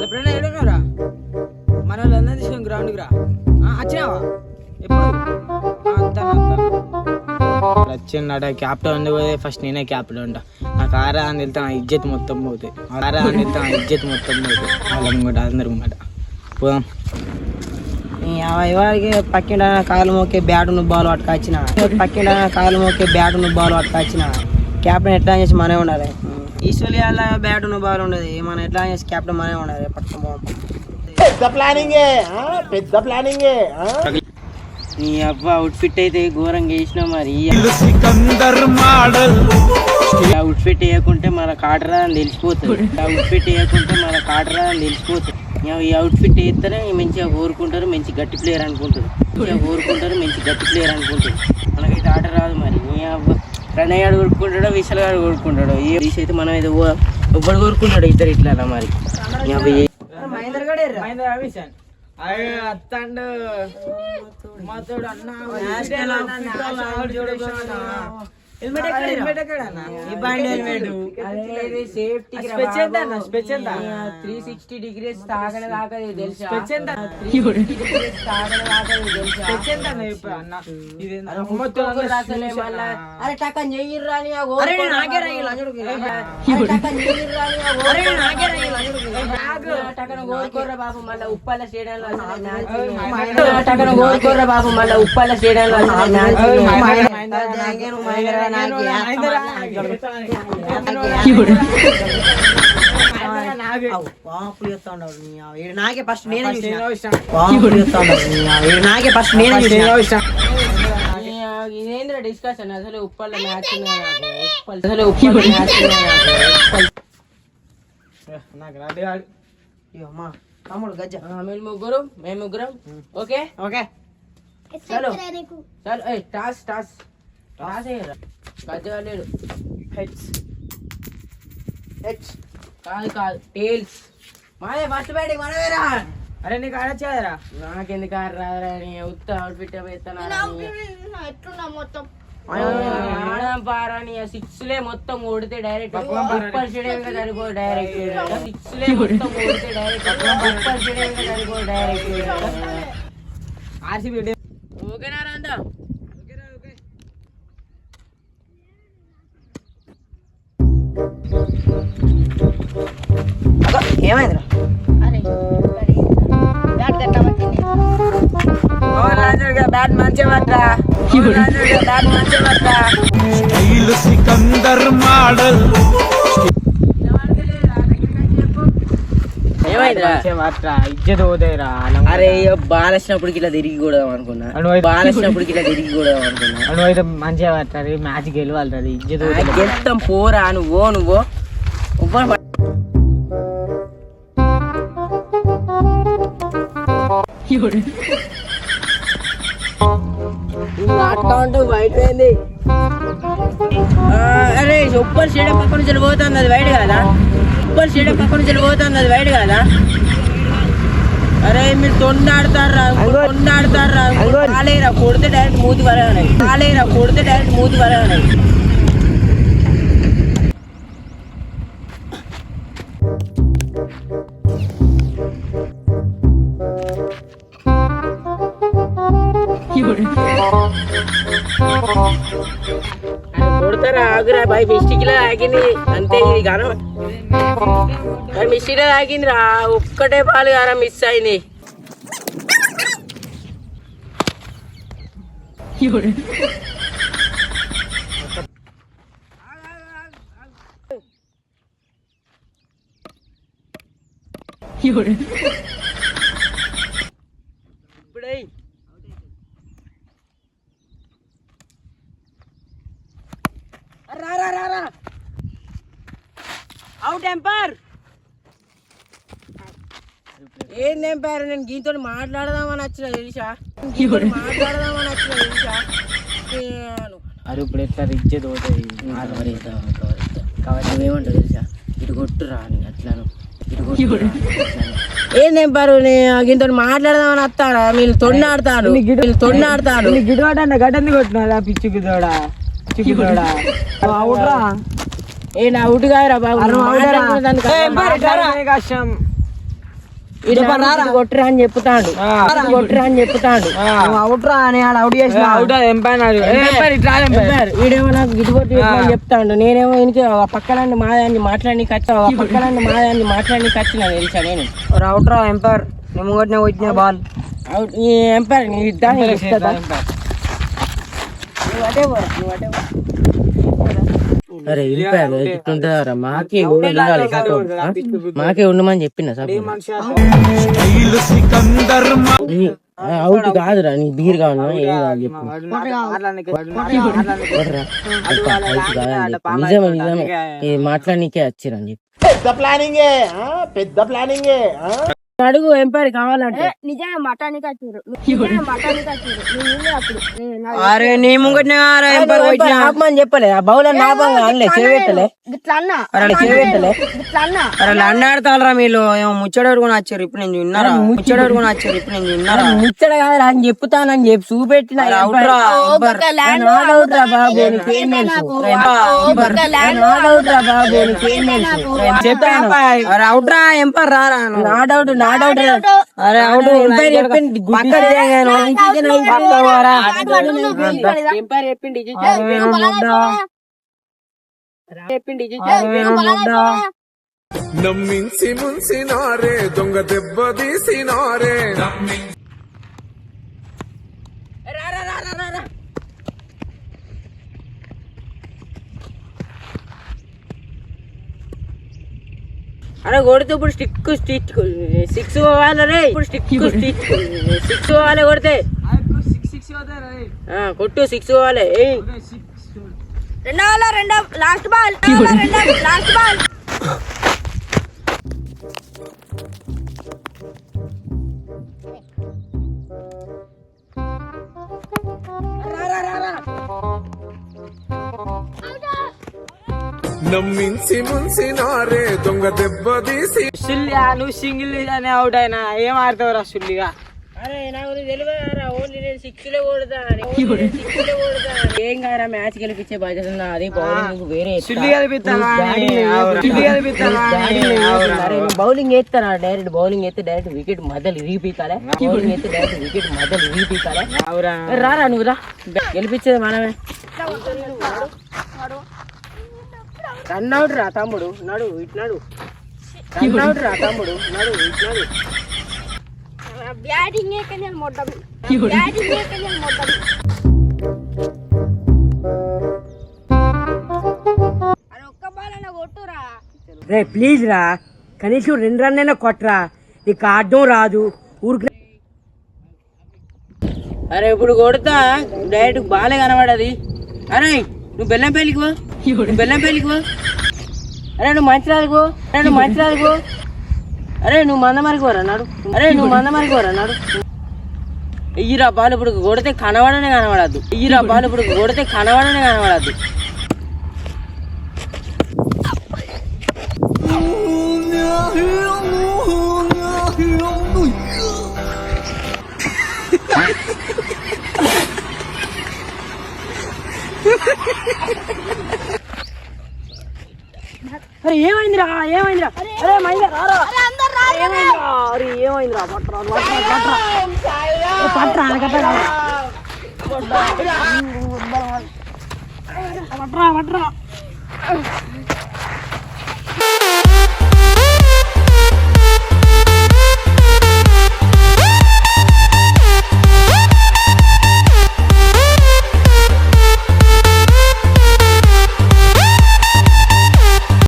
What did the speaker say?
ఎప్పుడైనా ఏడున్నారా మన వాళ్ళందరూ తీసుకొని గ్రౌండ్కి రా. వచ్చినావా ఎప్పుడు? వచ్చిందట క్యాప్టెన్ ఉంది పోతే ఫస్ట్ నేనే క్యాప్టెన్ ఉంటా. నాకు ఆరా అని వెళ్తే నా ఇజ్జత్ మొత్తం పోతాయి. వాళ్ళ ముంగట అందరు ముంగట పోదాం. ఇవాళకి పక్కిండ కాయలు మోకే బ్యాట్ నువ్వు బాల్ పట్టుకొచ్చిన క్యాప్టెన్ ఎట్లా చేసి మనమే ఉండాలి. ఈశ్వర్యాల బ్యాట్ నువ్వు బాల్ ఉండదు, మనం ఎట్లా చేసి క్యాప్టెన్ మనమే ఉండాలి. పెద్ద ప్లానింగ్ నీ అబ్బా అవుట్ ఫిట్ అయితే ఘోరంగా వేసినావు. మరి అవుట్ ఫిట్ వేయకుంటే మన కాటరా అని తెలిసిపోతుంది. ఈ అవుట్ ఫిట్ వేస్తేనే మంచిగా కోరుకుంటారు, మంచి గట్టి ప్లేయర్ అనుకుంటారు. మనకైతే ఆట రాదు. మరి నీ అబ్బా ప్రణయ్ గారు కోరుకుంటాడో విశాల్ గారు కోరుకుంటాడో ఏ అయితే మనం అయితే ఎవ్వడు కోరుకుంటాడు ఇద్దరు ఇట్లా మరి. మహేందర్ గడే అత్తండు మాతోడు అన్న హెల్మెట్ ఎక్కడ అన్న? ఈ బండి హెల్మెట్ సేఫ్టీ 360 degrees తాగని దాకా తెలుసా? అరే టక్కని చెయ్యిర్రాని టక్కన కోరుకోర్రా బాబు మళ్ళీ ఉప్పాల స్టేడియంలో నాకే ఫస్ట్ నేనే ఇదేంద్ర డిస్కషన్ అసలు ఉప్పల్ల మ్యాచ్ తమ్ముడు గజ్జ మేము ముగ్గురం ఓకే చలో టాస్ గజ్జ లేడు కాదు టేల్స్ మాదే ఫస్ట్ బ్యాటింగ్ మనమేరా. అరే నీకు ఆడచ్చాదరా? నాకెందుకు ఆడరాదరా? ఉత్త అవుట్ ఫిట్ పారాని సిక్స్లే మొత్తం కొడితే డైరెక్ట్ సరిపోదు. ఓకేనా రా? ఏమైందిరా? బ్యాట్ మంచిగా పట్టరా. అరే బాల్ వచ్చినప్పుడు ఇట్లా తిరిగి కూడా అనుకున్నా. అయితే మంచిగా పట్టారు. మ్యాచ్ గెలవాలి. ఇజ్జత్ గెలుస్తాం పోరా. నువ్వు వైట్ అయింది. అరే సూపర్ స్టేడియం పక్క నుంచి పోతుంది, అది వైట్ కాదా? అరే మీరు తొండాడతారా? కొడితే డైరెక్ట్ మూతి వరగానే. కొడతారా? ఆగురా బాయ్. మిస్టేక్ లా ఆగింది అంతే. ఇది గానం మిస్టేక్ లా ఆగింది రా. ఒక్కటే బాల్ గారా మిస్ అయింది. ఇప్పుడే రా అవుట్ ఎంపైర్. ఏంది ఎంపైర్? నేను గీతో మాట్లాడదామని వచ్చిన తెలుసా? అరే ఇప్పుడు ఎట్లా ఇజ్జత్ పోతుంది. నువ్వేమంటావు తెలుసా? ఇటు కొట్టురా అని అట్లాను. ఏంది ఎంపైర్? గీతో మాట్లాడదామని వస్తాడా? మీరు తొండాడతాను గిడ్డు గడ్డంది కొట్టినా పిచ్చుకి తోడా. అవుట్ కాదురా బాబు. కష్టం కొట్టురా అని చెప్తాడు కొట్టురా అని చెప్తాడు అవుట్రా అని అవుట్ చేసిన అవుట్ వీడేమో నాకు గిట్టు కొట్టి అని చెప్తాడు. నేనేమో ఇంకే పక్కన మాదాన్ని మాట్లాడి వచ్చిన తెలుసా నేను అవుట్రా ఎంపైర్ నేను ముంగట్నే వచ్చిన బాల్ అవుట్ ఈ ఎంపైర్ నీ ఇద్దాన్ని అరే ఎంపైర్ ఇట్లుంటారా మాకే ఉండాలి మాకే ఉండమని చెప్పిన అవుట్ కాదురా నీ బీర్ కావాలా ఏం కావాలి చెప్పు నిజమే మాట్లాడనీకే వచ్చిరని చెప్పి పెద్ద ప్లానింగే అడుగు ఎంపైర్ కావాలంటే నిజంగా మటానికి వచ్చారు అరే నీ ముంగట్నే ఆపమని చెప్పలే ఆ బౌలర్ నాపంగా అనలే చేపెట్టలే ఇట్లా అన్నా చేపెట్టలే ఇట్లా అన్నా అరే అన్నాడతారా మీరు ఏమో ముచ్చడడుకుని వచ్చారు ఇప్పుడు నేను విన్నారా ముచ్చడడుకుని వచ్చారు ఇప్పుడు నేను విన్నారా ముచ్చట కాదు అని చెప్తానని చెప్పి చూపెట్టిన అవుట్రా నాడవుట్రా బాబు నీకేం నాడవుట్రా బాబు నీకేం చెప్తాను అరే అవుట్రా ఎంపైర్ రారా నాడౌట్ అరే అవుట్ ఎంపైర్ చెప్పింది ఎంపైర్ చెప్పింది నమ్మించి ముంచినారే దొంగ దెబ్బ తీసినారే అరే కొడితే ఇప్పుడు సిక్స్ పోవాలి రే ఇప్పుడు సిక్స్ పోవాలి కొడితే కొట్టు సిక్స్ పోవాలి రెండో లాస్ట్ బాల్ నమ్మించి ముంచినారే దొంగ దెబ్బ తీసి నువ్వు సింగిల్ అని అవుట్ అయినా ఏం ఆడతావురా సుల్లిగా అరే నాకు తెలియదు ఓన్లీ నేను సిక్స్ కొడతా ఏం కారా మ్యాచ్ గెలిపించే బాధ్యత నాది బౌలింగ్ వేరే బౌలింగ్ వేస్తానా డైరెక్ట్ బౌలింగ్ వేస్తే డైరెక్ట్ వికెట్ మధ్యలో ఇరిగిపీకాలే బౌలింగ్ వేస్తే డైరెక్ట్ వికెట్ మధ్యలో ఇరిగిపీకాలే రారా నువ్వు రా గెలిపించేది మనమే రన్ అవుట్ రా తమ్ముడు నడు ఇటు నడు రన్ అవుట్ రా తమ్ముడు నడు ఇటు నడు బ్యాటింగ్ మొత్తం అరే ఒక్క బాల్ అన్న కొట్టురా రే ప్లీజ్ రా కనీసం 2 రన్ అయినా కొట్టరా నీకు ఆడడం రాదు ఊరికి అరే ఇప్పుడు కొడతా డైరెక్ట్ బాలే కనబడది అరే నువ్వు బెల్లంపల్లికి పో అరే నువ్వు మంచిరాదుకో అరే నువ్వు మందమరికి పోరా నాడు ఇయ్యిరా బాలు ఇప్పుడు కొడితే కనబడనే కనబడద్దు అరే ఏమైందిరా అరే మైందా రారా అరే ఏమైందిరా పట్రా